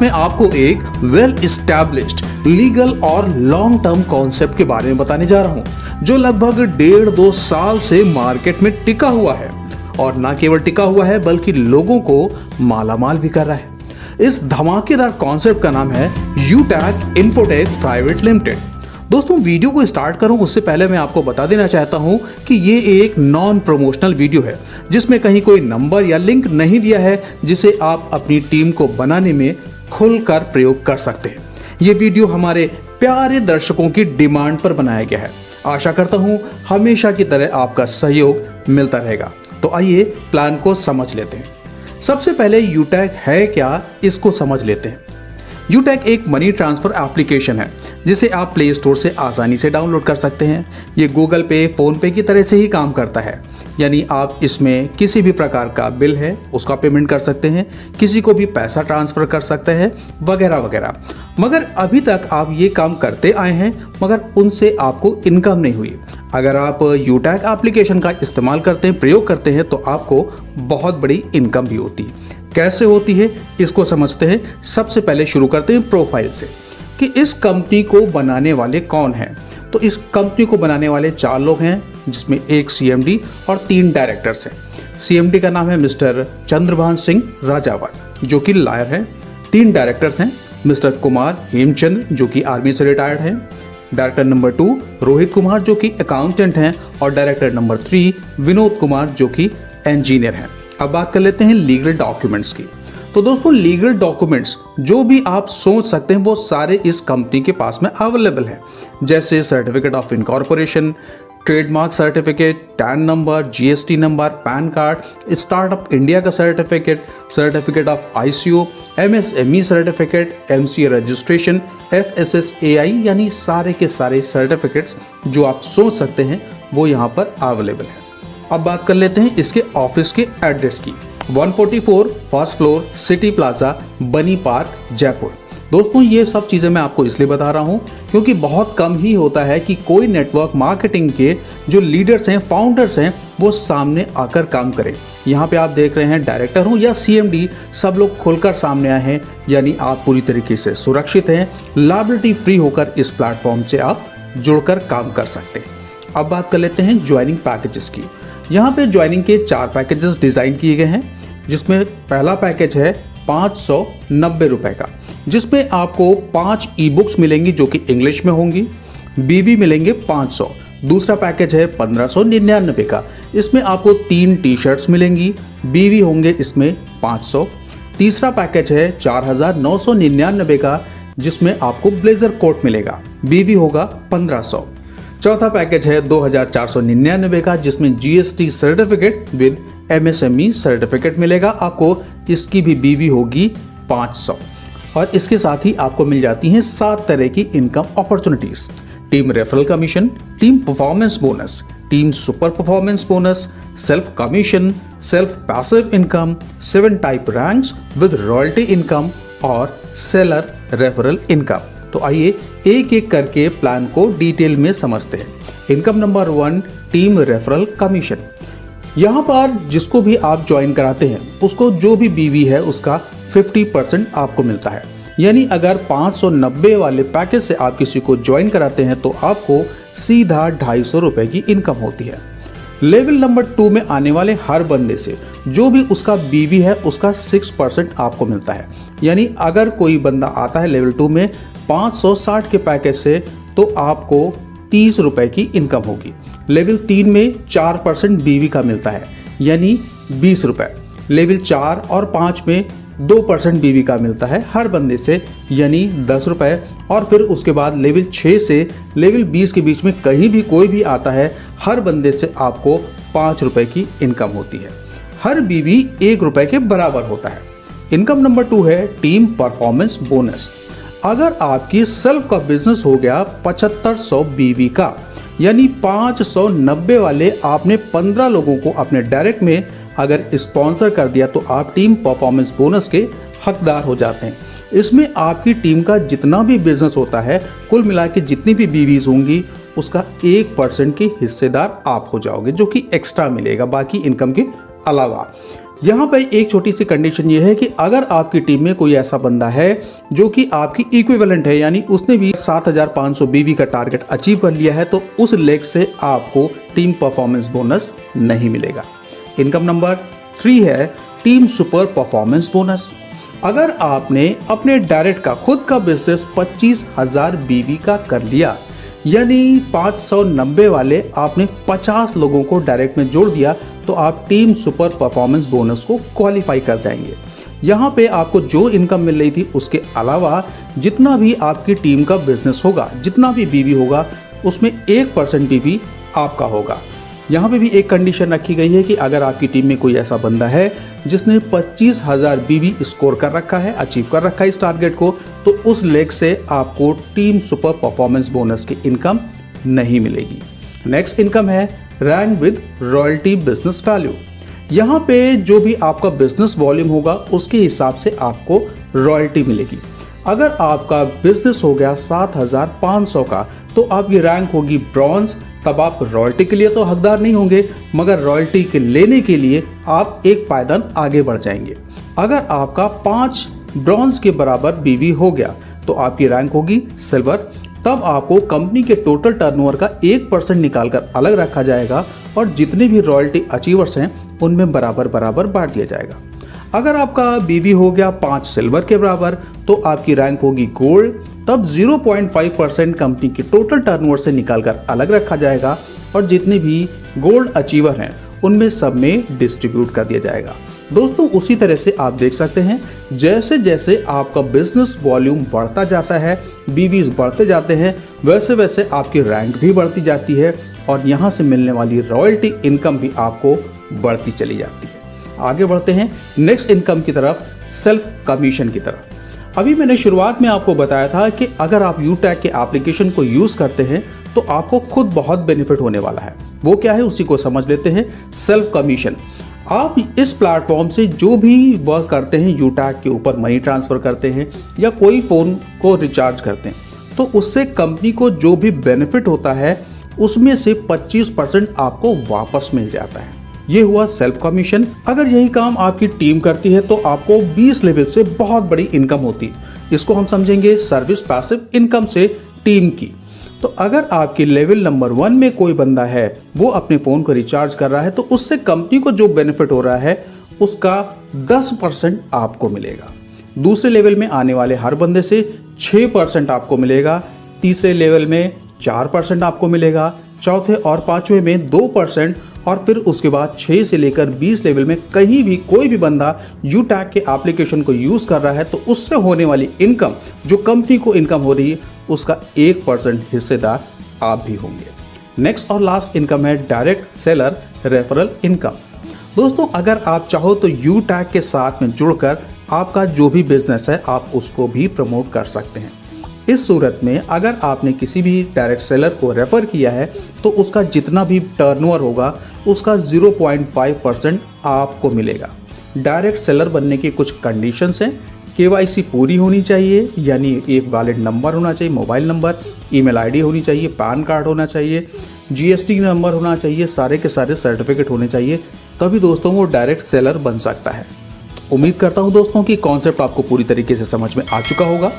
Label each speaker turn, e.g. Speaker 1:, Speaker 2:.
Speaker 1: मैं आपको एक वेल एस्टैब्लिश्ड लीगल और लॉन्ग टर्म कॉन्सेप्ट के बारे में बताने जा रहा हूं, जो लगभग 1.5-2 साल से मार्केट में टिका हुआ है और न केवल टिका हुआ है बल्कि लोगों को मालामाल भी कर रहा है। इस धमाकेदार कॉन्सेप्ट का नाम है यूटैक इन्फोटेक प्राइवेट लिमिटेड। दोस्तों, वीडियो को स्टार्ट करूं उससे पहले मैं आपको बता देना चाहता हूं कि ये एक नॉन प्रमोशनल वीडियो है जिसमें कहीं कोई नंबर या लिंक नहीं दिया है जिसे आप अपनी टीम को बनाने में खुलकर प्रयोग कर सकते हैं। ये वीडियो हमारे प्यारे दर्शकों की डिमांड पर बनाया गया है। आशा करता हूं हमेशा की तरह आपका सहयोग मिलता रहेगा। तो आइए प्लान को समझ लेते हैं। सबसे पहले यूटैक है क्या, इसको समझ लेते हैं। यूटैक एक मनी ट्रांसफर एप्लीकेशन है जिसे आप प्ले स्टोर से आसानी से डाउनलोड कर सकते हैं। ये गूगल पे, फोन पे की तरह से ही काम करता है, यानी आप इसमें किसी भी प्रकार का बिल है उसका पेमेंट कर सकते हैं, किसी को भी पैसा ट्रांसफर कर सकते हैं, वगैरह वगैरह। मगर अभी तक आप ये काम करते आए हैं मगर उनसे आपको इनकम नहीं हुई। अगर आप यूटैक एप्लीकेशन का इस्तेमाल करते हैं, प्रयोग करते हैं, तो आपको बहुत बड़ी इनकम भी होती है। कैसे होती है इसको समझते हैं। सबसे पहले शुरू करते हैं प्रोफाइल से कि इस कंपनी को बनाने वाले कौन हैं। तो इस कंपनी को बनाने वाले 4 लोग हैं, जिसमें एक सीएमडी और 3 डायरेक्टर्स हैं। सीएमडी का नाम है मिस्टर चंद्रभान सिंह राजावत, जो कि लॉयर हैं। 3 डायरेक्टर्स हैं, मिस्टर कुमार हेमचंद, जो कि आर्मी से रिटायर्ड हैं। डायरेक्टर नंबर 2 रोहित कुमार, जो कि अकाउंटेंट हैं। और डायरेक्टर नंबर 3 विनोद कुमार, जो कि इंजीनियर हैं। अब बात कर लेते हैं लीगल डॉक्यूमेंट्स की। तो दोस्तों, लीगल डॉक्यूमेंट्स जो भी आप सोच सकते हैं वो सारे इस कंपनी के पास में अवेलेबल हैं, जैसे certificate of incorporation, trademark certificate, TAN number, GST number, PAN card, startup India का certificate, certificate of ICO, MSME certificate, MCA registration, FSSAI, यानी सारे के सारे सर्टिफिकेट्स जो आप सोच सकते हैं वो यहाँ पर अवेलेबल है। अब बात कर लेते हैं इसके ऑफिस के एड्रेस की। 144 फर्स्ट फ्लोर, सिटी प्लाजा, बनी पार्क, जयपुर। दोस्तों, ये सब चीज़ें मैं आपको इसलिए बता रहा हूँ क्योंकि बहुत कम ही होता है कि कोई नेटवर्क मार्केटिंग के जो लीडर्स हैं, फाउंडर्स हैं, वो सामने आकर काम करें। यहाँ पे आप देख रहे हैं डायरेक्टर हो या सीएमडी, सब लोग खुलकर सामने आए हैं, यानी आप पूरी तरीके से सुरक्षित हैं। लायबिलिटी फ्री होकर इस प्लेटफॉर्म से आप जुड़कर काम कर सकते हैं। अब बात कर लेते हैं ज्वाइनिंग पैकेजेस की। यहाँ पे ज्वाइनिंग के 4 पैकेजेस डिज़ाइन किए गए हैं, जिसमें पहला पैकेज है 590 रुपए का, जिसमें आपको 5 ई बुक्स मिलेंगी जो कि इंग्लिश में होंगी, बीवी मिलेंगे 500। दूसरा पैकेज है 1599 का, इसमें आपको 3 टी शर्ट्स मिलेंगी, बीवी होंगे इसमें 500। तीसरा पैकेज है 4999 का, जिसमें आपको ब्लेजर कोट मिलेगा, बीवी होगा 1500। चौथा पैकेज है 2499 का, जिसमें GST certificate with MSME certificate मिलेगा आपको, इसकी भी बीवी होगी 500। और इसके साथ ही आपको मिल जाती हैं 7 तरह की income opportunities: team referral commission, team performance bonus, team super performance bonus, self commission, self passive income, 7 type ranks with royalty income और सेलर रेफरल इनकम। तो आइए एक एक करके प्लान को डिटेल में समझते हैं। Income number 1, team referral commission. यहाँ पर जिसको भी आप ज्वाइन कराते हैं उसको जो भी बीवी है उसका 50% आपको मिलता है। यानी अगर 590 वाले पैकेज से आप किसी को ज्वाइन कराते हैं तो आपको सीधा 250 रुपए की इनकम होती है। लेवल नंबर 2 में आने वाले हर बंदे से जो भी उसका बीवी है उसका 6% आपको मिलता है। यानी अगर कोई बंदा आता है लेवल 2 में 560 के पैकेज से तो आपको 30 रुपए की इनकम होगी। लेवल 3 में 4% बीवी का मिलता है, यानी 20 रुपए। लेवल 4 और 5 में 2% बीवी का मिलता है हर बंदे से, यानी 10 रुपए। और फिर उसके बाद लेवल 6 से लेवल 20 के बीच में कहीं भी कोई भी आता है, हर बंदे से आपको 5 रुपए की इनकम होती है। हर बीवी 1 रुपए के बराबर होता है। इनकम नंबर 2 है टीम परफॉर्मेंस बोनस। अगर आपकी सेल्फ का बिजनेस हो गया 7500 बीवी का, यानी 590 वाले आपने 15 लोगों को अपने डायरेक्ट में अगर स्पॉन्सर कर दिया तो आप टीम परफॉर्मेंस बोनस के हकदार हो जाते हैं। इसमें आपकी टीम का जितना भी बिजनेस होता है, कुल मिला के जितनी भी बीवीज होंगी उसका 1% की हिस्सेदार आप हो जाओगे, जो कि एक्स्ट्रा मिलेगा बाकी इनकम के अलावा। यहाँ पे एक छोटी सी कंडीशन ये है कि अगर आपकी टीम में कोई ऐसा बंदा है जो कि आपकी इक्विवेलेंट है, यानी उसने भी 7500 बीवी का टारगेट अचीव कर लिया है, तो उस लेग से आपको टीम परफॉर्मेंस बोनस नहीं मिलेगा। इनकम नंबर 3 है टीम सुपर परफॉर्मेंस बोनस। अगर आपने अपने डायरेक्ट का खुद का बिजनेस 25,000 बीवी का कर लिया, यानी 590 वाले आपने 50 लोगों को डायरेक्ट में जोड़ दिया, तो आप टीम सुपर परफॉर्मेंस बोनस को क्वालिफाई कर जाएंगे। यहाँ पे आपको जो इनकम मिल रही थी उसके अलावा जितना भी आपकी टीम का बिजनेस होगा, जितना भी बीवी होगा, उसमें 1% बीवी आपका होगा। यहाँ पे भी एक कंडीशन रखी गई है कि अगर आपकी टीम में कोई ऐसा बंदा है जिसने 25,000 बीवी स्कोर कर रखा है, अचीव कर रखा है इस टारगेट को, तो उस लेग से आपको टीम सुपर परफॉर्मेंस बोनस की इनकम नहीं मिलेगी। नेक्स्ट इनकम है rank with royalty business value. यहाँ पे जो भी आपका बिजनेस वॉल्यूम होगा उसके हिसाब से आपको रॉयल्टी मिलेगी। अगर आपका बिजनेस हो गया 7,500 का, तो आपकी रैंक होगी ब्रॉन्ज। तब आप रॉयल्टी के लिए तो हकदार नहीं होंगे, मगर रॉयल्टी के लेने के लिए आप एक पायदान आगे बढ़ जाएंगे। अगर आपका 5 ब्रॉन्ज के बराबर बीवी हो गया, तो आपकी रैंक होगी सिल्वर। तब आपको कंपनी के टोटल टर्नओवर का 1% निकालकर अलग रखा जाएगा और जितने भी रॉयल्टी अचीवर्स हैं उनमें बराबर बराबर बांट दिया जाएगा। अगर आपका बीवी हो गया 5 सिल्वर के बराबर, तो आपकी रैंक होगी गोल्ड। तब 0.5% कंपनी के टोटल टर्नओवर से निकालकर अलग रखा जाएगा और जितने भी गोल्ड अचीवर हैं उनमें सब में डिस्ट्रीब्यूट कर दिया जाएगा। दोस्तों, उसी तरह से आप देख सकते हैं जैसे जैसे आपका बिजनेस वॉल्यूम बढ़ता जाता है, बीवीज बढ़ते जाते हैं, वैसे वैसे आपकी रैंक भी बढ़ती जाती है और यहाँ से मिलने वाली रॉयल्टी इनकम भी आपको बढ़ती चली जाती है। आगे बढ़ते हैं नेक्स्ट इनकम की तरफ, सेल्फ कमीशन की तरफ। अभी मैंने शुरुआत में आपको बताया था कि अगर आप यूटैग के एप्लीकेशन को यूज करते हैं तो आपको खुद बहुत बेनिफिट होने वाला है। वो क्या है उसी को समझ लेते हैं। सेल्फ कमीशन, आप इस प्लेटफॉर्म से जो भी वर्क करते हैं, यूटैग के ऊपर मनी ट्रांसफर करते हैं या कोई फ़ोन को रिचार्ज करते हैं, तो उससे कंपनी को जो भी बेनिफिट होता है उसमें से 25% आपको वापस मिल जाता है। ये हुआ सेल्फ कमीशन। अगर यही काम आपकी टीम करती है तो आपको 20 लेवल से बहुत बड़ी इनकम होती है। इसको हम समझेंगे सर्विस पैसिव इनकम से टीम की। तो अगर आपके लेवल नंबर 1 में कोई बंदा है, वो अपने फ़ोन को रिचार्ज कर रहा है, तो उससे कंपनी को जो बेनिफिट हो रहा है उसका 10% आपको मिलेगा। दूसरे लेवल में आने वाले हर बंदे से 6% आपको मिलेगा। तीसरे लेवल में 4% आपको मिलेगा। चौथे और पांचवें में 2%। और फिर उसके बाद 6 से लेकर 20 लेवल में कहीं भी कोई भी बंदा यूटैग के एप्लीकेशन को यूज़ कर रहा है, तो उससे होने वाली इनकम, जो कंपनी को इनकम हो रही है, उसका 1% हिस्सेदार आप भी होंगे। नेक्स्ट और लास्ट इनकम है डायरेक्ट सेलर रेफरल इनकम। दोस्तों, अगर आप चाहो तो यूटैग के साथ में जुड़कर आपका जो भी बिजनेस है आप उसको भी प्रमोट कर सकते हैं। इस सूरत में अगर आपने किसी भी डायरेक्ट सेलर को रेफ़र किया है तो उसका जितना भी टर्नओवर होगा उसका 0.5% आपको मिलेगा। डायरेक्ट सेलर बनने की कुछ कंडीशंस हैं। KYC पूरी होनी चाहिए, यानी एक वैलिड नंबर होना चाहिए, मोबाइल नंबर, ईमेल आईडी होनी चाहिए, पैन कार्ड होना चाहिए, GST नंबर होना चाहिए, सारे के सारे सर्टिफिकेट होने चाहिए, तभी दोस्तों वो डायरेक्ट सेलर बन सकता है। उम्मीद करता हूँ दोस्तों कि कॉन्सेप्ट आपको पूरी तरीके से समझ में आ चुका होगा।